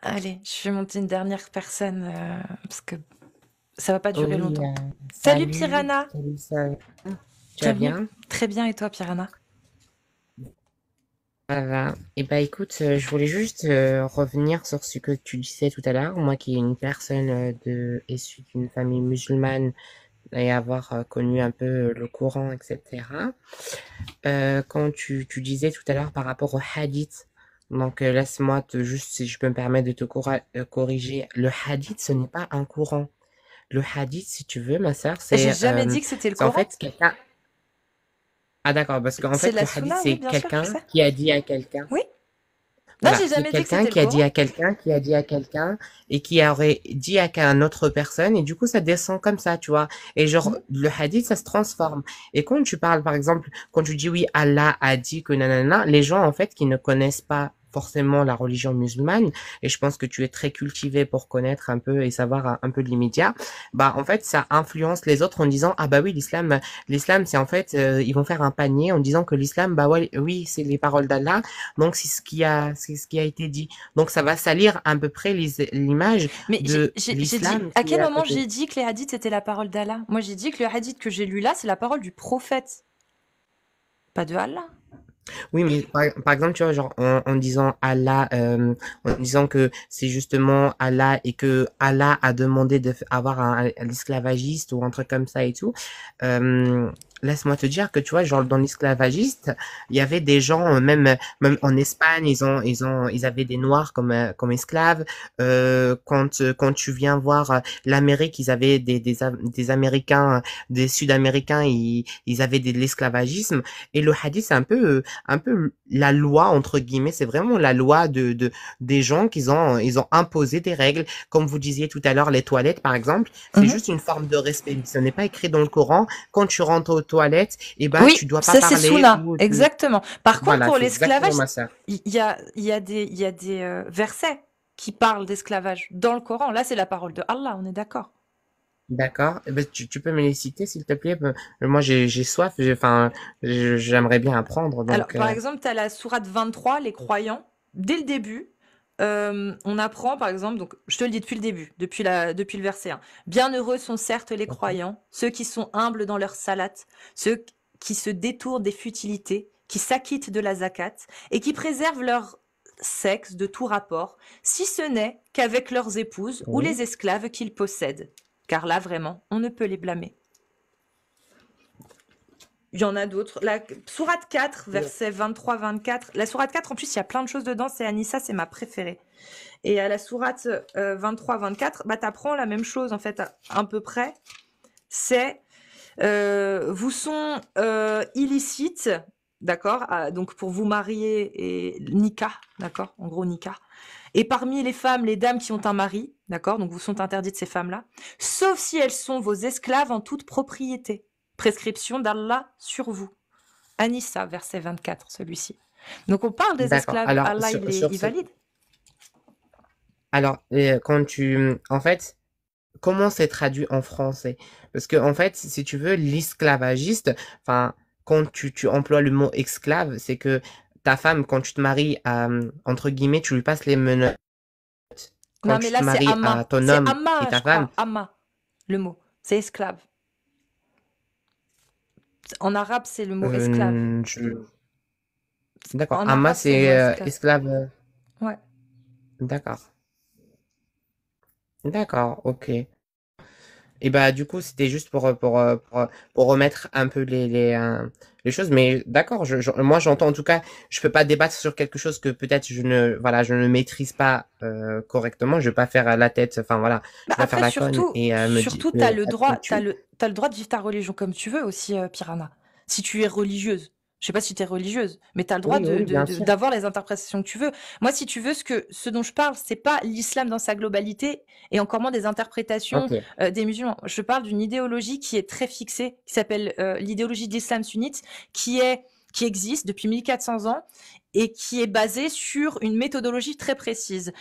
Allez, je vais monter une dernière personne parce que ça va pas durer Oui, longtemps. Salut salut, Piranha, salut, salut. Tu vas bienvenue. bien? Très bien, et toi Piranha? Ça va. Eh ben, écoute, je voulais juste revenir sur ce que tu disais tout à l'heure. Moi qui est une personne issue d'une famille musulmane et avoir connu un peu le Coran, etc. Quand tu disais tout à l'heure par rapport au hadith, donc laisse-moi juste, si je peux me permettre de te corriger, le hadith, ce n'est pas un Coran. Le hadith, si tu veux, ma sœur, J'ai jamais dit que c'était le c'est en Coran. fait quelqu'un. Ah d'accord, parce qu'en C'est de fait la le hadith Sunna, oui, c'est bien sûr, je quelqu'un sais. qui a dit à quelqu'un. Oui. Non, Voilà, j'ai c'est jamais dit que quelqu'un c'était le qui a dit Coran. à quelqu'un, qui a dit à quelqu'un, et qui aurait dit à une autre personne, et du coup ça descend comme ça, tu vois. Et genre, Mhm. le hadith, ça se transforme. Et quand tu parles, par exemple, quand tu dis oui, Allah a dit que nanana, les gens, en fait, qui ne connaissent pas forcément la religion musulmane, et je pense que tu es très cultivé pour connaître un peu et savoir un peu de l'immédiat, bah, en fait, ça influence les autres en disant, ah bah oui, l'islam, c'est en fait, ils vont faire un panier en disant que l'islam, bah ouais, oui, c'est les paroles d'Allah, donc c'est ce qui a été dit. Donc ça va salir à peu près l'image Mais de j'ai dit, l'islam à qui est quel à moment côté. j'ai dit que les hadiths c'était la parole d'Allah? Moi j'ai dit que le hadith que j'ai lu là, c'est la parole du prophète, pas de Allah. Oui, mais par exemple, tu vois, genre en disant Allah, en disant que c'est justement Allah et que Allah a demandé avoir un esclavagiste ou un truc comme ça et tout. Euh, Laisse-moi te dire que tu vois, genre dans l'esclavagiste, il y avait des gens, même en Espagne, ils avaient des Noirs comme esclaves. Quand tu viens voir l'Amérique, ils avaient des Américains, des Sud-Américains, ils avaient de l'esclavagisme. Et le hadith, c'est un peu la loi entre guillemets, c'est vraiment la loi des gens ils ont imposé des règles, comme vous disiez tout à l'heure, les toilettes par exemple, c'est Mhm. juste une forme de respect. Ce n'est pas écrit dans le Coran. Quand tu rentres aux toilettes, eh ben Oui, tu dois pas ça c'est parler Sunna, ou tu exactement. Par contre, voilà, pour c'est exactement l'esclavage, ma sœur. il y a des versets qui parlent d'esclavage dans le Coran. Là, c'est la parole de Allah, on est d'accord. D'accord. Eh ben, tu peux me les citer s'il te plaît. Moi j'ai soif, enfin j'aimerais bien apprendre Alors, donc par exemple, tu as la sourate 23, les croyants. Dès le début, on apprend, par exemple, donc je te le dis depuis le début, depuis le verset 1. Bienheureux sont certes les OK. croyants, ceux qui sont humbles dans leur salat, ceux qui se détournent des futilités, qui s'acquittent de la zakat et qui préservent leur sexe de tout rapport, si ce n'est qu'avec leurs épouses ou Oui. les esclaves qu'ils possèdent. Car là, vraiment, on ne peut les blâmer. Il y en a d'autres. La sourate 4, versets 23-24. La sourate 4, en plus, il y a plein de choses dedans. C'est Anissa, c'est ma préférée. Et à la sourate 23-24, bah, t'apprends la même chose, en fait, à peu près. C'est vous sont illicites, d'accord, donc pour vous marier et nikah, d'accord, en gros nikah. Et parmi les femmes, les dames qui ont un mari, d'accord, donc vous sont interdites ces femmes-là, sauf si elles sont vos esclaves en toute propriété. Prescription d'Allah sur vous. Anissa, verset 24, celui-ci. Donc on parle des D'accord. esclaves, Alors Allah sur il ce valide. alors quand tu en fait comment c'est traduit en français? Parce que en fait, si tu veux, l'esclavagiste, enfin, quand tu emploies le mot esclave, c'est que ta femme, quand tu te maries entre guillemets, tu lui passes les menottes. Quand Non mais tu là te c'est maries à Amma. ton C'est homme et Amma, ta je femme, crois. Amma, le mot. C'est esclave. En arabe, c'est le mot esclave. euh, je... d'accord. En Amma, arabe, c'est le mot c'est esclave. esclave. Ouais. D'accord. D'accord, ok. Et bah du coup c'était juste pour remettre un peu les choses, mais d'accord, moi j'entends en tout cas, je peux pas débattre sur quelque chose que peut-être je ne maîtrise pas correctement, je vais pas faire la tête, enfin voilà, Bah je vais pas faire après, la conne surtout, et surtout, t'as le taper droit, dessus. t'as le droit de vivre ta religion comme tu veux aussi, Piranha. Si tu es religieuse. Je sais pas si tu es religieuse, mais tu as le droit Oui, oui, bien sûr. d'avoir les interprétations que tu veux. Moi, si tu veux, ce dont je parle, c'est pas l'islam dans sa globalité et encore moins des interprétations Ok. des musulmans. Je parle d'une idéologie qui est très fixée, qui s'appelle l'idéologie de l'islam sunnite, qui existe depuis 1400 ans et qui est basée sur une méthodologie très précise.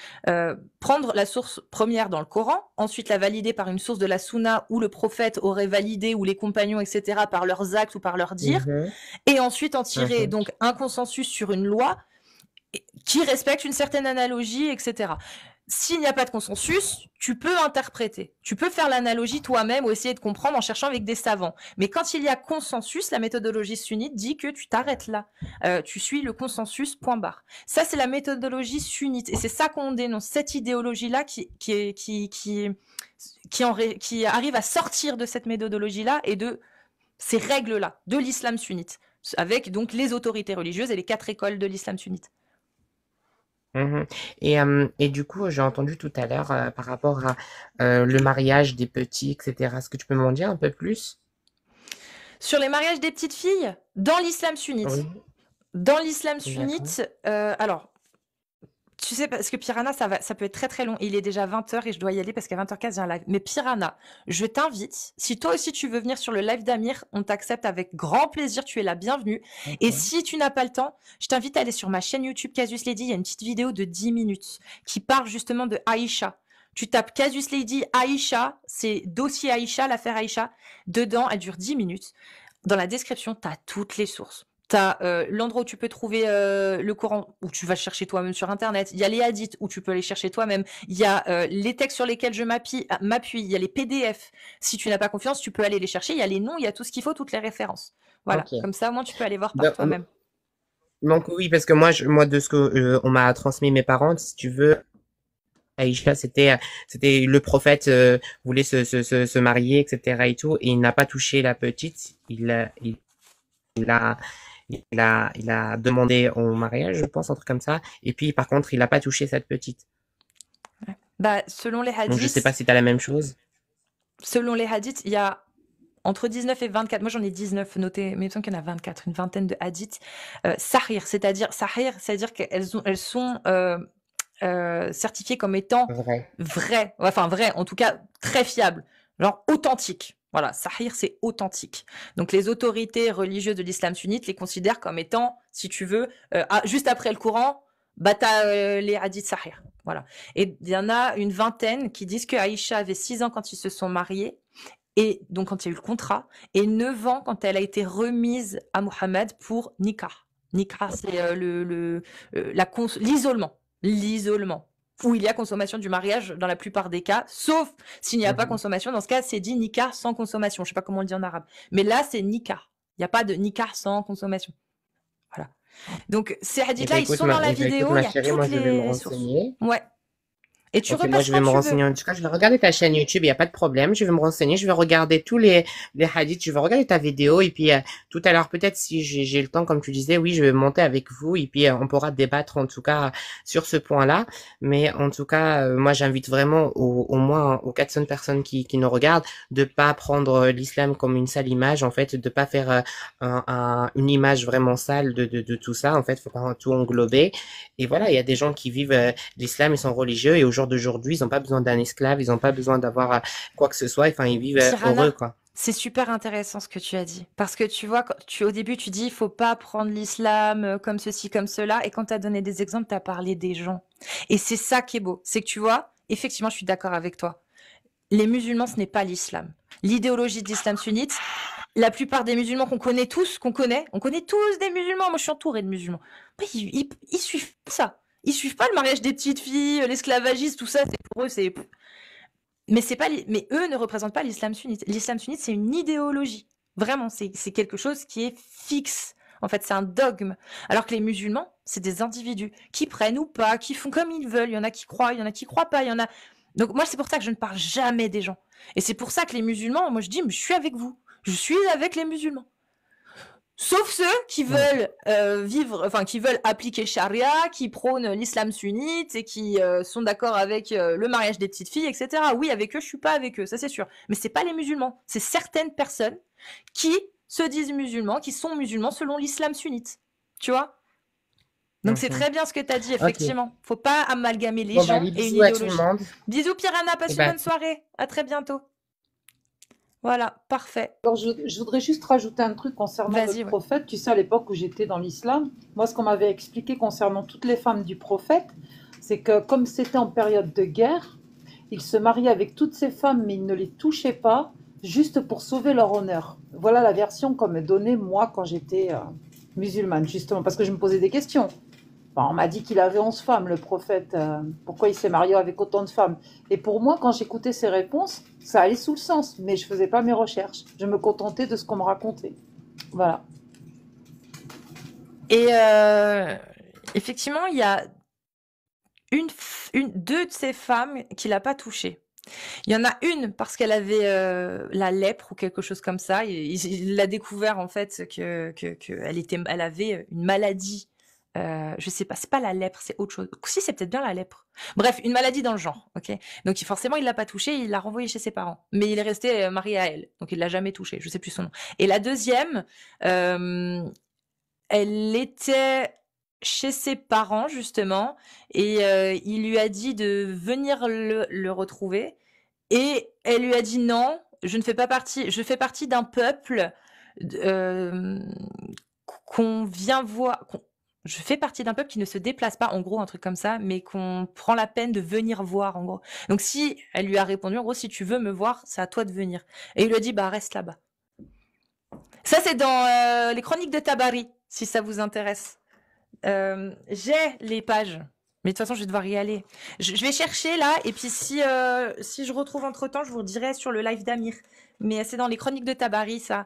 Prendre la source première dans le Coran, ensuite la valider par une source de la Sunna où le prophète aurait validé, ou les compagnons, etc., par leurs actes ou par leurs dires, Mhm, et ensuite en tirer mhm. donc un consensus sur une loi qui respecte une certaine analogie, etc. S'il n'y a pas de consensus, tu peux interpréter. Tu peux faire l'analogie toi-même ou essayer de comprendre en cherchant avec des savants. Mais quand il y a consensus, la méthodologie sunnite dit que tu t'arrêtes là. Tu suis le consensus, point barre. Ça, c'est la méthodologie sunnite. Et c'est ça qu'on dénonce, cette idéologie-là qui arrive à sortir de cette méthodologie-là et de ces règles-là, de l'islam sunnite, avec donc les autorités religieuses et les 4 écoles de l'islam sunnite. Mhm. Et du coup, j'ai entendu tout à l'heure par rapport à le mariage des petits, etc. Est-ce que tu peux m'en dire un peu plus? Sur les mariages des petites filles, dans l'islam Oui, sunnite. Dans l'islam d'accord. sunnite, alors, tu sais, parce que Piranha, ça peut être très très long. Il est déjà 20h et je dois y aller parce qu'à 20h15, il y a un live. Mais Piranha, je t'invite. Si toi aussi tu veux venir sur le live d'Amir, on t'accepte avec grand plaisir. Tu es la bienvenue. Et Ok. si tu n'as pas le temps, je t'invite à aller sur ma chaîne YouTube Casus Lady. Il y a une petite vidéo de 10 minutes qui parle justement de Aïcha. Tu tapes Casus Lady Aïcha, c'est dossier Aïcha, l'affaire Aïcha. Dedans, elle dure 10 minutes. Dans la description, tu as toutes les sources. Tu as l'endroit où tu peux trouver le Coran, où tu vas chercher toi-même sur Internet. Il y a les hadiths, où tu peux les chercher toi-même. Il y a les textes sur lesquels je m'appuie. Il y a les PDF. Si tu n'as pas confiance, tu peux aller les chercher. Il y a les noms, il y a tout ce qu'il faut, toutes les références. Voilà. Ok. Comme ça, au moins, tu peux aller voir par Donc, toi-même. donc oui, parce que moi, moi de ce que on m'a transmis mes parents, si tu veux, Aïcha, c'était le prophète voulait se marier, etc. et tout, et il n'a pas touché la petite. Il a il a demandé au mariage, je pense, un truc comme ça. Et puis, par contre, il n'a pas touché cette petite. Ouais. Bah, Donc, je sais pas si tu as la même chose. selon les hadiths, il y a entre 19 et 24, moi j'en ai 19 notés, mais il me semble qu'il y en a 24, une vingtaine de hadiths. Sahir, c'est-à-dire elles sont certifiées comme étant Vrai. vraies, enfin vraies, en tout cas très fiables, genre authentiques. Voilà, Sahir, c'est authentique. Donc les autorités religieuses de l'islam sunnite les considèrent comme étant, si tu veux, juste après le Coran, bah t'as les hadiths Sahir. Voilà. Et il y en a une vingtaine qui disent que Aïcha avait 6 ans quand ils se sont mariés et donc quand il y a eu le contrat, et 9 ans quand elle a été remise à Mohamed pour Nikah. Nikah, c'est l'isolement. L'isolement. Où il y a consommation du mariage dans la plupart des cas, sauf s'il n'y a pas Mhm. consommation. Dans ce cas, c'est dit Nikah sans consommation. Je sais pas comment on le dit en arabe. Mais là, c'est Nikah. Il n'y a pas de Nikah sans consommation. Voilà. Donc, ces Eh hadiths-là, ben, ils sont dans la écoute, vidéo. ma Il y a chérie, moi, toutes je vais me les sources. renseigner. Ouais. Et tu Ok, moi je repasses vais quand me tu veux. renseigner. En tout cas, je vais regarder ta chaîne YouTube, il n'y a pas de problème. Je vais me renseigner, je vais regarder tous les hadiths, je vais regarder ta vidéo. Et puis tout à l'heure, peut-être si j'ai le temps, comme tu disais, oui, je vais monter avec vous. Et puis on pourra débattre en tout cas sur ce point-là. Mais en tout cas, moi j'invite vraiment au moins aux 400 personnes qui nous regardent de pas prendre l'islam comme une sale image, en fait, de pas faire une image vraiment sale de tout ça. En fait, faut pas tout englober. Et voilà, il y a des gens qui vivent l'islam, ils sont religieux et au jour d'aujourd'hui, ils n'ont pas besoin d'un esclave, ils n'ont pas besoin d'avoir quoi que ce soit. Enfin, ils vivent heureux, Tirana, quoi. c'est super intéressant ce que tu as dit. Parce que tu vois, au début, tu dis, il faut pas prendre l'islam comme ceci, comme cela. Et quand tu as donné des exemples, tu as parlé des gens. Et c'est ça qui est beau. C'est que tu vois, effectivement, je suis d'accord avec toi. Les musulmans, ce n'est pas l'islam. L'idéologie de l'islam sunnite, la plupart des musulmans qu'on connaît tous, on connaît tous des musulmans. Moi, je suis entourée de musulmans. Mais ils suivent pas ça. Ils suivent pas le mariage des petites filles, l'esclavagisme, tout ça. C'est pour eux, c'est mais c'est pas, mais eux ne représentent pas l'islam sunnite. L'islam sunnite, c'est une idéologie. Vraiment, c'est quelque chose qui est fixe. En fait, c'est un dogme. Alors que les musulmans, c'est des individus qui prennent ou pas, qui font comme ils veulent. Il y en a qui croient, il y en a qui croient pas, il y en a. Donc moi, c'est pour ça que je ne parle jamais des gens. Et c'est pour ça que les musulmans, moi je dis, mais je suis avec vous. Je suis avec les musulmans. Sauf ceux qui Mm. veulent vivre, enfin qui veulent appliquer Charia, qui prônent l'islam sunnite et qui sont d'accord avec le mariage des petites filles, etc. Oui, avec eux, je suis pas avec eux, ça c'est sûr. Mais c'est pas les musulmans, c'est certaines personnes qui se disent musulmans, qui sont musulmans selon l'islam sunnite. Tu vois? Donc c'est Mhm. très bien ce que tu as dit, Ok. effectivement. Faut pas amalgamer les Bon, bah, gens allez, et une bisous à tout le idéologie. monde. Bisous Piranha, Et passe une bah, bonne soirée. À très bientôt. Voilà, parfait. Alors, je voudrais juste rajouter un truc concernant le Vas-y, ouais. prophète. Tu sais, à l'époque où j'étais dans l'islam, moi, ce qu'on m'avait expliqué concernant toutes les femmes du prophète, c'est que comme c'était en période de guerre, il se mariait avec toutes ces femmes, mais il ne les touchait pas, juste pour sauver leur honneur. Voilà la version qu'on me donnait, moi, quand j'étais musulmane, justement, parce que je me posais des questions. Enfin, on m'a dit qu'il avait 11 femmes, le prophète. Pourquoi il s'est marié avec autant de femmes? Et pour moi, quand j'écoutais ses réponses, ça allait sous le sens, mais je faisais pas mes recherches. Je me contentais de ce qu'on me racontait. Voilà. Et effectivement, il y a deux de ces femmes qu'il a pas touchées. Il y en a une parce qu'elle avait la lèpre ou quelque chose comme ça. Il a découvert en fait que elle avait une maladie. Je sais pas, c'est pas la lèpre, c'est autre chose. Si, c'est peut-être bien la lèpre. Bref, une maladie dans le genre, ok. Donc forcément, il l'a pas touchée, il l'a renvoyée chez ses parents. Mais il est resté marié à elle, donc il l'a jamais touchée. Je sais plus son nom. Et la deuxième, elle était chez ses parents justement, et il lui a dit de venir le retrouver. Et elle lui a dit non, je ne fais pas partie, je fais partie d'un peuple euh, qu'on vient voir. Je fais partie d'un peuple qui ne se déplace pas, en gros, un truc comme ça, mais qu'on prend la peine de venir voir, en gros. Donc si elle lui a répondu, en gros, si tu veux me voir, c'est à toi de venir. Et il lui a dit, bah reste là-bas. Ça, c'est dans les chroniques de Tabari, si ça vous intéresse. J'ai les pages. Mais de toute façon, je vais devoir y aller. Je vais chercher là, et puis si je retrouve entre-temps, je vous dirai sur le live d'Amir. Mais c'est dans les chroniques de Tabari, ça,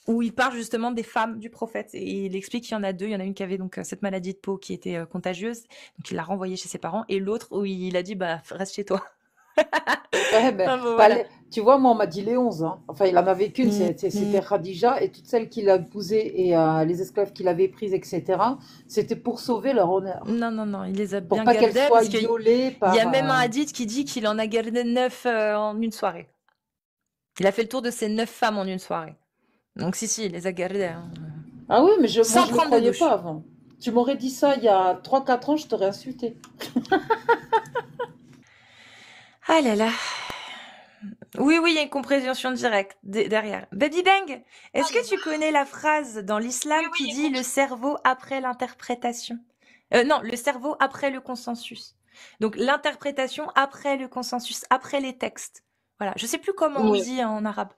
où il parle justement des femmes du prophète. Et il explique qu'il y en a deux. Il y en a une qui avait donc cette maladie de peau qui était contagieuse. Donc il l'a renvoyée chez ses parents. Et l'autre où il a dit, bah reste chez toi. Ouais, ben, Enfin, bon, voilà. tu vois, moi, on m'a dit les 11. Hein. Enfin, il en avait qu'une, Mm, c'était Khadija, et toutes celles qu'il a épousées et les esclaves qu'il avait prises, etc., c'était pour sauver leur honneur. Non, non, non, il les a Pour bien pas qu'elles gardées soient parce qu'il violées y a par. même un hadith qui dit qu'il en a gardé 9 en une soirée. Il a fait le tour de ces 9 femmes en une soirée. Donc si, il les a gardées. Hein. Ah oui, mais moi, Sans je le prendre de croyais douche. pas avant. Tu m'aurais dit ça il y a 3 4 ans, je t'aurais insulté. Ah là là. Oui, oui, il y a une compréhension directe derrière. Baby Bang, est-ce que tu connais la phrase dans l'islam qui dit le cerveau après l'interprétation? Non, le cerveau après le consensus. Donc l'interprétation après le consensus, après les textes. Voilà, je sais plus comment on Oui, dit en arabe.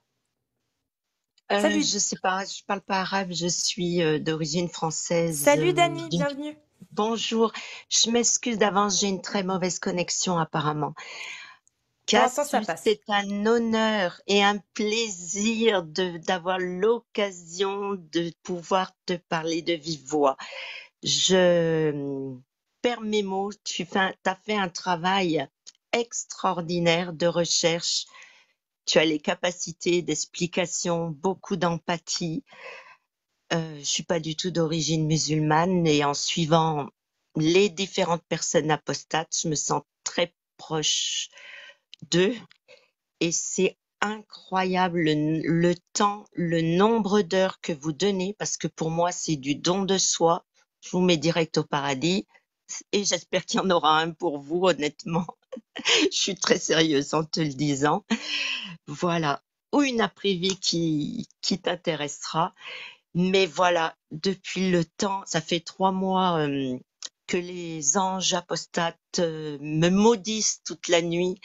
Salut, je sais pas, je parle pas arabe, je suis d'origine française. salut Dani, bienvenue. Bonjour, je m'excuse d'avance, j'ai une très mauvaise connexion apparemment. Pour l'instant, ça Cassus, passe. c'est un honneur et un plaisir d'avoir l'occasion de pouvoir te parler de vive voix. Je perds mes mots, t'as fait un travail extraordinaire de recherche. Tu as les capacités d'explication, beaucoup d'empathie. Je suis pas du tout d'origine musulmane et en suivant les différentes personnes apostates, je me sens très proche d'eux et c'est incroyable le temps, le nombre d'heures que vous donnez parce que pour moi, c'est du don de soi. Je vous mets direct au paradis et j'espère qu'il y en aura un pour vous, honnêtement. Je suis très sérieuse en te le disant. Voilà. Ou une après-vie qui t'intéressera. Mais voilà, depuis le temps, ça fait 3 mois que les anges apostates me maudissent toute la nuit,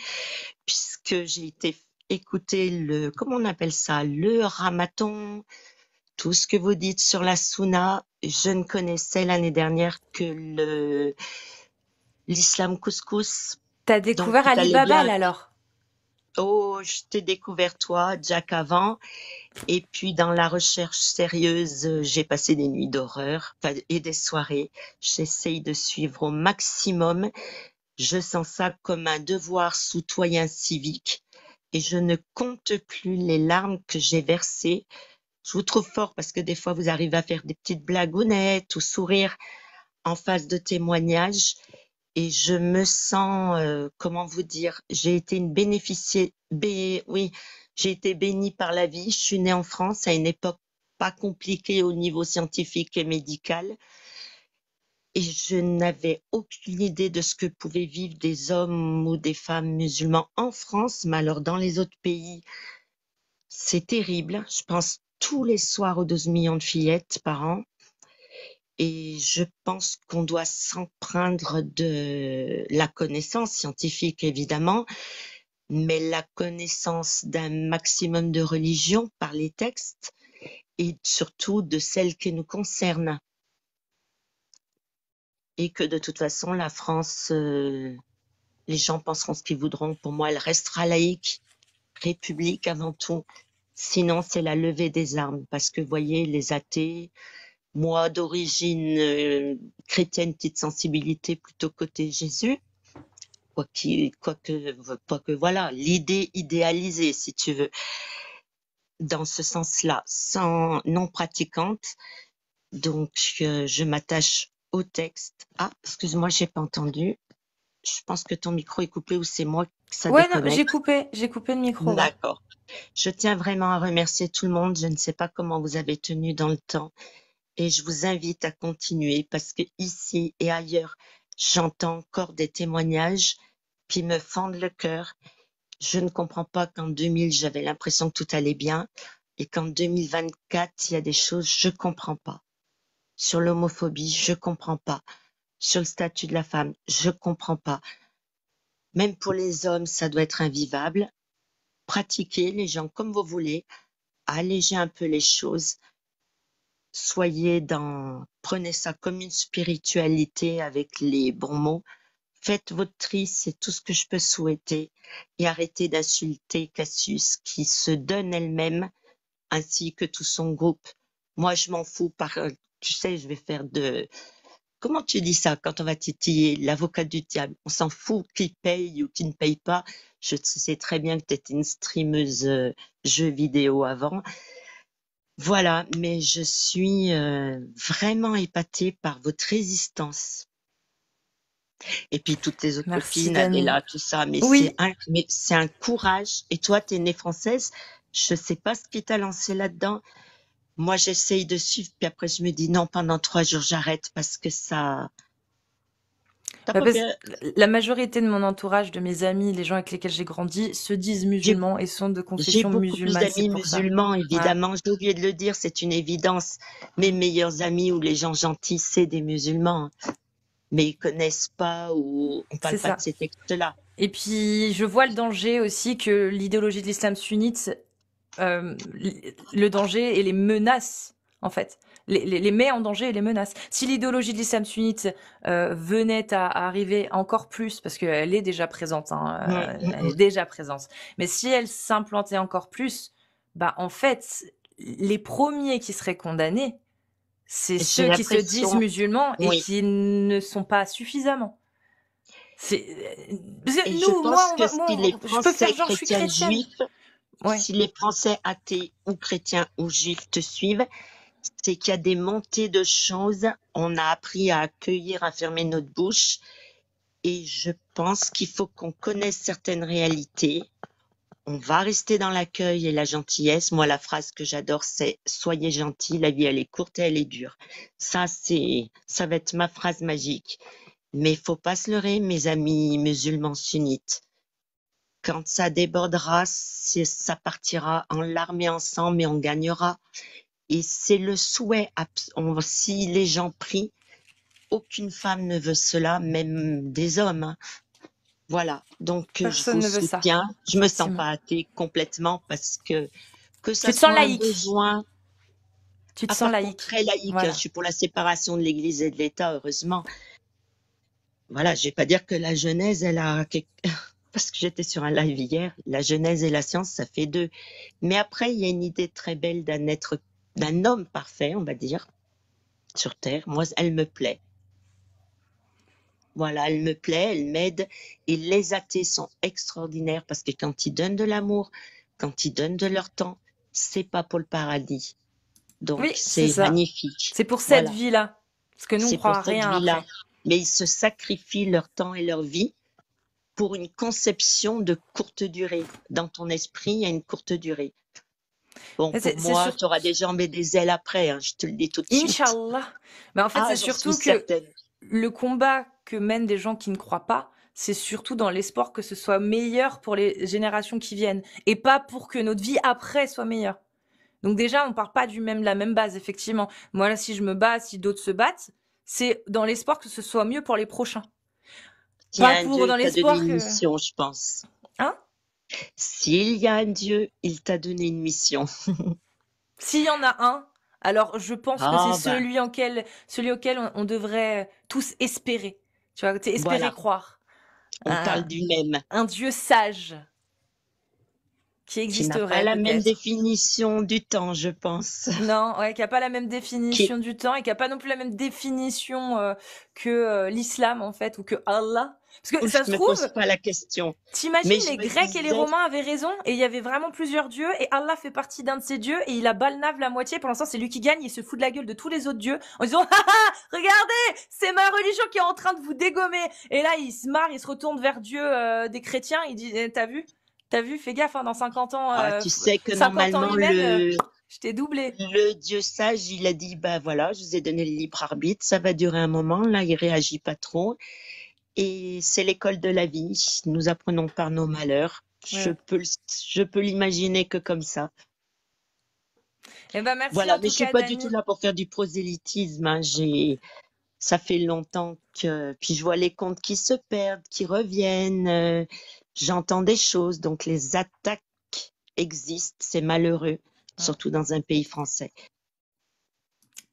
puisque j'ai été écouter comment on appelle ça, le ramaton, tout ce que vous dites sur la Sunna. Je ne connaissais l'année dernière que l'islam couscous. T'as Donc découvert tout Ali allait Babal bien. alors? Oh, je t'ai découvert toi, Jack, avant. Et puis dans la recherche sérieuse, j'ai passé des nuits d'horreur et des soirées. J'essaye de suivre au maximum. Je sens ça comme un devoir citoyen civique et je ne compte plus les larmes que j'ai versées. Je vous trouve fort parce que des fois vous arrivez à faire des petites blagounettes ou sourire en face de témoignages et je me sens, comment vous dire, j'ai été une oui, j'ai été bénie par la vie. Je suis née en France à une époque pas compliquée au niveau scientifique et médical. Et je n'avais aucune idée de ce que pouvaient vivre des hommes ou des femmes musulmans en France, mais alors dans les autres pays, c'est terrible. Je pense tous les soirs aux 12 millions de fillettes par an. Et je pense qu'on doit s'empreindre de la connaissance scientifique, évidemment, mais la connaissance d'un maximum de religions par les textes et surtout de celles qui nous concernent. et que de toute façon, la France, les gens penseront ce qu'ils voudront. Pour moi, elle restera laïque, république avant tout. Sinon, c'est la levée des armes. Parce que, vous voyez, les athées, moi, d'origine chrétienne, petite sensibilité plutôt côté Jésus, quoique, voilà, l'idée idéalisée, si tu veux, dans ce sens-là, sans non pratiquante. Donc, je m'attache au texte. Ah, excuse-moi, j'ai pas entendu. Je pense que ton micro est coupé ou c'est moi que ça Ouais, non, déconnecte. j'ai coupé le micro. Ouais. D'accord. Je tiens vraiment à remercier tout le monde. Je ne sais pas comment vous avez tenu dans le temps et je vous invite à continuer parce que ici et ailleurs, j'entends encore des témoignages qui me fendent le cœur. Je ne comprends pas qu'en 2000, j'avais l'impression que tout allait bien et qu'en 2024, il y a des choses, je comprends pas. Sur l'homophobie, je comprends pas. Sur le statut de la femme, je comprends pas. Même pour les hommes, ça doit être invivable. Pratiquez les gens comme vous voulez, allégez un peu les choses. Prenez ça comme une spiritualité avec les bons mots. Faites votre tri, c'est tout ce que je peux souhaiter. Et arrêtez d'insulter Cassius qui se donne elle-même ainsi que tout son groupe. Moi, je m'en fous tu sais, je vais faire comment tu dis ça quand on va titiller l'avocat du diable? On s'en fout qui paye ou qui ne paye pas. Je sais très bien que tu étais une streameuse jeux vidéo avant. Voilà, mais je suis vraiment épatée par votre résistance. Et puis toutes les autres Merci, copines, Dani. Adela, tout ça. Mais Oui. c'est un courage. Et toi, tu es née française. Je sais pas ce qui t'a lancé là-dedans. Moi, j'essaye de suivre, puis après, je me dis non, pendant 3 jours, j'arrête parce que ça. La majorité de mon entourage, de mes amis, les gens avec lesquels j'ai grandi, se disent musulmans et sont de J'ai confession beaucoup musulmane. plus d'amis musulmans, évidemment. J'ai oublié de le dire, c'est une évidence. Mes meilleurs amis ou les gens gentils, c'est des musulmans. Mais ils connaissent pas ou on parle pas de ces textes-là. Et puis, je vois le danger aussi que l'idéologie de l'islam sunnite, le danger et les menaces, en fait, les met en danger et les menace. Si l'idéologie de l'islam sunnite venait à arriver encore plus, parce qu'elle est déjà présente, elle est déjà présente, mais si elle s'implantait encore plus, bah en fait, les premiers qui seraient condamnés, c'est ceux qui se disent musulmans et qui ne sont pas suffisamment. Si les Français athées ou chrétiens ou juifs te suivent, c'est qu'il y a des montées de choses. On a appris à accueillir, à fermer notre bouche. Et je pense qu'il faut qu'on connaisse certaines réalités. On va rester dans l'accueil et la gentillesse. Moi, la phrase que j'adore, c'est « Soyez gentils, la vie, elle est courte et elle est dure ». Ça va être ma phrase magique. Mais il faut pas se leurrer, mes amis musulmans sunnites. Quand ça débordera, ça partira en larmes et en sang, mais on gagnera. Et c'est le souhait. Si les gens prient, aucune femme ne veut cela, même des hommes. Hein. Voilà. Donc, personne je ne veut ça. Je me sens pas athée complètement parce que ça tu te sens laïque. Besoin. Tu te sens laïque. Très laïque. Voilà. Je suis pour la séparation de l'Église et de l'État, heureusement. Voilà, je vais pas dire que la Genèse, elle a parce que j'étais sur un live hier, la Genèse et la science, ça fait 2. Mais après, il y a une idée très belle d'un homme parfait, on va dire, sur Terre. Moi, elle me plaît. Voilà, elle me plaît, elle m'aide. Et les athées sont extraordinaires parce que quand ils donnent de l'amour, quand ils donnent de leur temps, c'est pas pour le paradis. Donc, oui, c'est magnifique. C'est pour cette vie-là. Parce que nous, on croit à rien après. Mais ils se sacrifient leur temps et leur vie pour une conception de courte durée. Dans ton esprit, il y a une courte durée. Bon, pour moi, tu auras des jambes et des ailes après, hein, je te le dis tout de suite. Inch'Allah. Mais en fait, c'est surtout que le combat que mènent des gens qui ne croient pas, c'est surtout dans l'espoir que ce soit meilleur pour les générations qui viennent et pas pour que notre vie après soit meilleure. Donc déjà, on part pas de la même base, effectivement. Moi, là, si je me bats, si d'autres se battent, c'est dans l'espoir que ce soit mieux pour les prochains. Pas pour dans l'espoir que... mission, je pense. Hein? S'il y a un Dieu, il t'a donné une mission. S'il y en a un, Alors, je pense que c'est Ah ben, celui auquel on devrait tous espérer. Tu vois, espérer voilà, croire. on parle Un, du même, un Dieu sage qui qui n'a pas existerait la même peut-être. définition du temps, je pense. Non, ouais, qui a pas la même Qui, définition du temps et qui a pas non plus la même définition que l'islam en fait ou que Allah. Parce que ça se je me pose trouve, pas la question. t'imagines, Mais je les me Grecs et les disais, Romains avaient raison et il y avait vraiment plusieurs dieux et Allah fait partie d'un de ces dieux et il a balnave la moitié. Pour l'instant, c'est lui qui gagne. Il se fout de la gueule de tous les autres dieux en disant ah, ah, regardez, c'est ma religion qui est en train de vous dégommer. Et là, il se marre, il se retourne vers Dieu des chrétiens. Il dit t'as vu? T'as vu? Fais gaffe, hein, dans 50 ans, ah, tu sais que 50 ans normalement, hymen, je t'ai doublé. le Dieu sage, il a dit, bah voilà, je vous ai donné le libre arbitre, ça va durer un moment, là, il réagit pas trop. Et c'est l'école de la vie, nous apprenons par nos malheurs. Ouais. Je peux l'imaginer que comme ça. Eh ben merci Voilà, en mais tout je suis cas, pas du tout Dani. là pour faire du prosélytisme, hein. Ça fait longtemps puis je vois les comptes qui se perdent, qui reviennent, j'entends des choses, donc les attaques existent, c'est malheureux, surtout dans un pays français.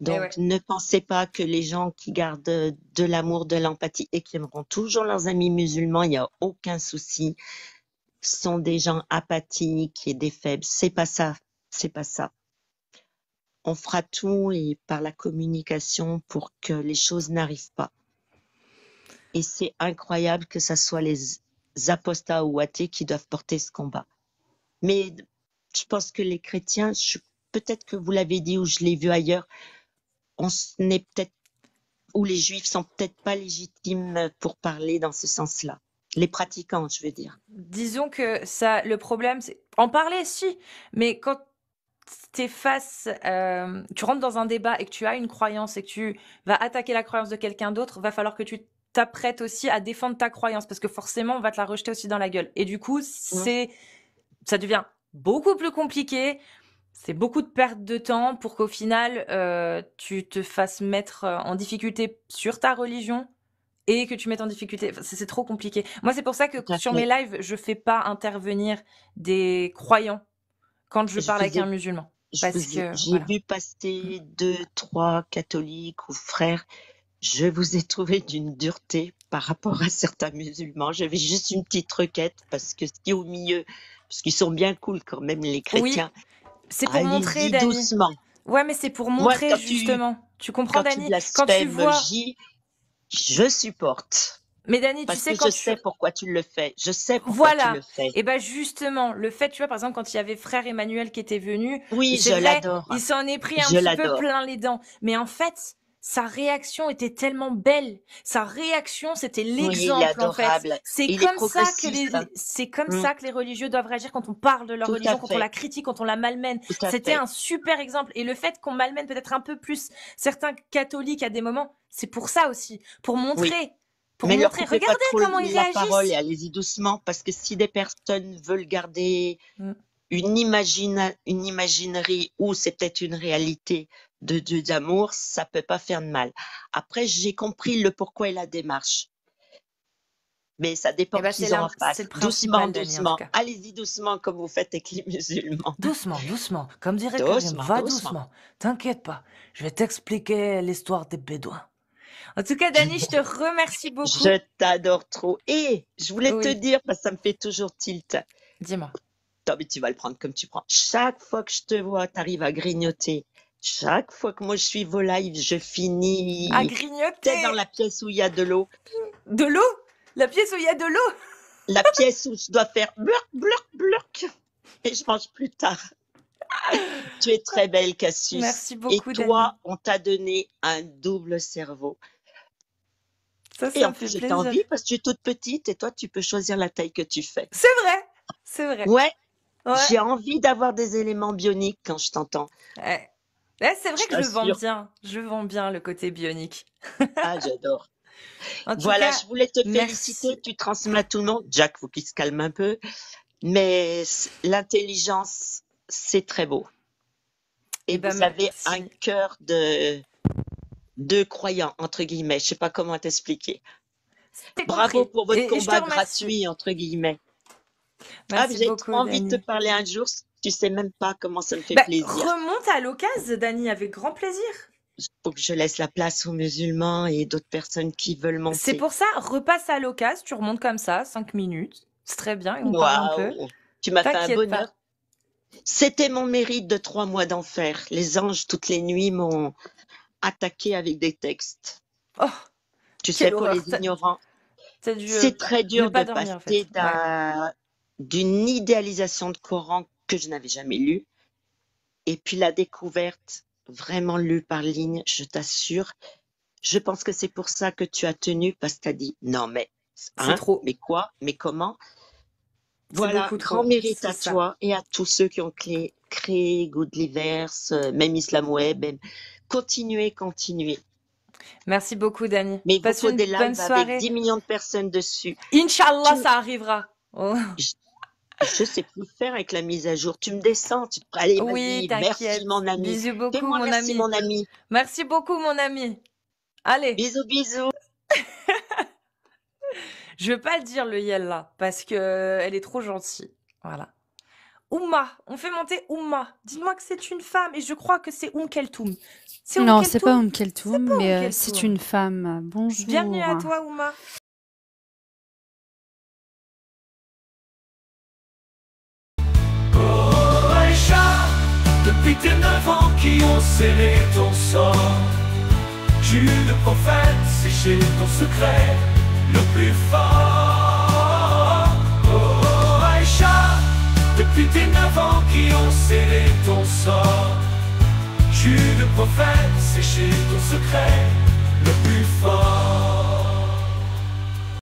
Eh Donc, ouais. ne pensez pas que les gens qui gardent de l'amour, de l'empathie et qui aimeront toujours leurs amis musulmans, il n'y a aucun souci, sont des gens apathiques et des faibles. C'est pas ça. C'est pas ça. On fera tout et par la communication pour que les choses n'arrivent pas. Et c'est incroyable que ce soit les apostats ou athées qui doivent porter ce combat. Mais je pense que les chrétiens, peut-être que vous l'avez dit ou je l'ai vu ailleurs, n'est peut-être où les juifs sont peut-être pas légitimes pour parler dans ce sens-là. Les pratiquants, je veux dire. Disons que ça, le problème, c'est en parler, si, mais quand t'es face, tu rentres dans un débat et que tu as une croyance et que tu vas attaquer la croyance de quelqu'un d'autre, va falloir que tu t'apprêtes aussi à défendre ta croyance parce que forcément, on va te la rejeter aussi dans la gueule. Et du coup, ça devient beaucoup plus compliqué. C'est beaucoup de perte de temps pour qu'au final, tu te fasses mettre en difficulté sur ta religion et que tu mettes en difficulté. Enfin, c'est trop compliqué. Moi, c'est pour ça que Tout à sur fait. mes lives, je fais pas intervenir des croyants quand je Je parle vous avec ai, un musulman. Parce que, j'ai voilà. vu passer 2, 3 catholiques ou frères. Je vous ai trouvé d'une dureté par rapport à certains musulmans. J'avais juste une petite requête parce que si au milieu, parce qu'ils sont bien cool quand même les Oui, chrétiens, c'est pour montrer, allez-y Dani. doucement. Ouais, mais c'est pour Moi, montrer, justement. Tu comprends, quand tu Dani? Quand tu blasphèmes vois... je supporte. Mais Dani, tu Parce sais, que quand je tu... sais pourquoi tu le fais. Je sais pourquoi tu le Voilà. fais. Et ben justement, le fait, tu vois, par exemple, quand il y avait frère Emmanuel qui était venu, et Oui, c'est je vrai, l'adore. il s'en est pris un Je petit peu l'adore. plein les dents. Mais en fait, sa réaction était tellement belle. Sa réaction, c'était Oui, il est l'exemple, en fait. adorable. C'est Il est comme ça que progressif. Hein. c'est comme Mm, ça que les religieux doivent réagir quand on parle de leur tout à religion, quand on fait. la critique, quand on la malmène. Tout à C'était fait. un super exemple. Et le fait qu'on malmène peut-être un peu plus certains catholiques à des moments, c'est pour ça aussi. Pour Oui. montrer. Pour Mais leur montrer, coupez pas regardez trop comment ils la parole réagissent. et allez-y doucement parce que si des personnes veulent garder Mm. une imaginerie ou c'est peut-être une réalité de Dieu d'amour, ça peut pas faire de mal. Après, j'ai compris le pourquoi et la démarche. Mais ça Eh dépend ben, qui en c'est face. le Doucement, principal, Dani, en tout doucement. cas. Allez-y doucement comme vous faites avec les musulmans. Doucement, doucement. Comme dirait Karim, Doucement, va doucement. doucement. T'inquiète pas. Je vais t'expliquer l'histoire des Bédouins. En tout cas, Dani, je te remercie beaucoup. Je t'adore trop. Et je voulais te Oui, dire, parce que ça me fait toujours tilt. dis-moi. Non, mais tu vas le prendre comme tu prends. Chaque fois que je te vois, tu arrives à grignoter. Chaque fois que moi je suis vos lives, je À finis peut-être dans grignoter la pièce où il y a de l'eau. de l'eau. La pièce où il y a de l'eau. La pièce où je dois faire blurk, blurk, blurk. Et je mange plus tard. Tu es très belle, Cassius. Merci Et beaucoup, Dani. toi, on t'a donné un double cerveau. Ça Et en me fait plus, je plaisir. t'envie parce que tu es toute petite et toi, tu peux choisir la taille que tu fais. C'est vrai. C'est vrai. Ouais, Ouais. j'ai envie d'avoir des éléments bioniques quand je t'entends. Ouais. Ouais, c'est vrai Je que je le vends t'assure. bien. Je vends bien le côté bionique. Ah, j'adore. En tout Voilà, cas, je voulais te féliciter. merci. Tu transmets à tout le monde. Jack, faut qu'il se calme un peu. Mais l'intelligence, c'est très beau. Eh Et ben, vous avez un merci. cœur de croyant, entre guillemets. Je sais pas comment t'expliquer. T'es Bravo compris. pour votre Et je te combat remercie. gratuit, entre guillemets. Ah, Merci j'ai beaucoup, trop envie de te Dani. parler un jour. tu sais même pas comment ça me fait Bah, plaisir. remonte à l'occasion, Dani, avec grand plaisir. Faut que je laisse la place aux musulmans et d'autres personnes qui veulent C'est monter. pour ça, repasse à l'occasion, tu remontes comme ça, 5 minutes. C'est très bien, et on parle un peu. Waouh, tu m'as fait un T'inquiète bonheur. pas. C'était mon mérite de 3 mois d'enfer. Les anges, toutes les nuits, m'ont attaqué avec des textes. Oh, Tu sais, quelle pour horreur. les ignorants, T'as dû c'est très ne dur pas de dormir, en passer fait. Ouais. d'une idéalisation de Coran que je n'avais jamais lu, et puis la découverte, vraiment lue par ligne, je t'assure. Je pense que c'est pour ça que tu as tenu, parce que tu as dit, non mais, C'est hein, trop. mais quoi, mais comment? C'est Voilà, beaucoup grand trop. mérite C'est à ça. toi et à tous ceux qui ont créé Goodliverse, même Islam Web. Continuez, continuez. Merci beaucoup, Dani. Mais il vous Passe faut une des bonne lives avec soirée. 10 millions de personnes dessus. Inch'Allah, Tu- ça arrivera. Oh. Je sais plus faire avec la mise à jour. Tu me descends. Allez, Oui, vas-y. Merci, t'inquiète. mon ami. Bisous beaucoup, Fais-moi mon merci, ami. mon ami. Merci beaucoup, mon ami. Allez, Bisous, bisous. je vais pas le dire le Yella parce que elle est trop gentille. Voilà. Oumma, on fait monter Oumma. Dis-moi que c'est une femme et je crois que c'est Keltoum. C'est Non, c'est pas Keltoum. Keltoum, pas mais Keltoum. c'est une femme. Bonjour. Bienvenue à toi, Oumma. Oh Aïcha, depuis tes 9 ans qui ont scellé ton sort, tu le prophète, séché ton secret le plus fort. Oh Aïcha, depuis tes 9 ans qui ont scellé ton sort, tu le prophète, séché ton secret le plus fort.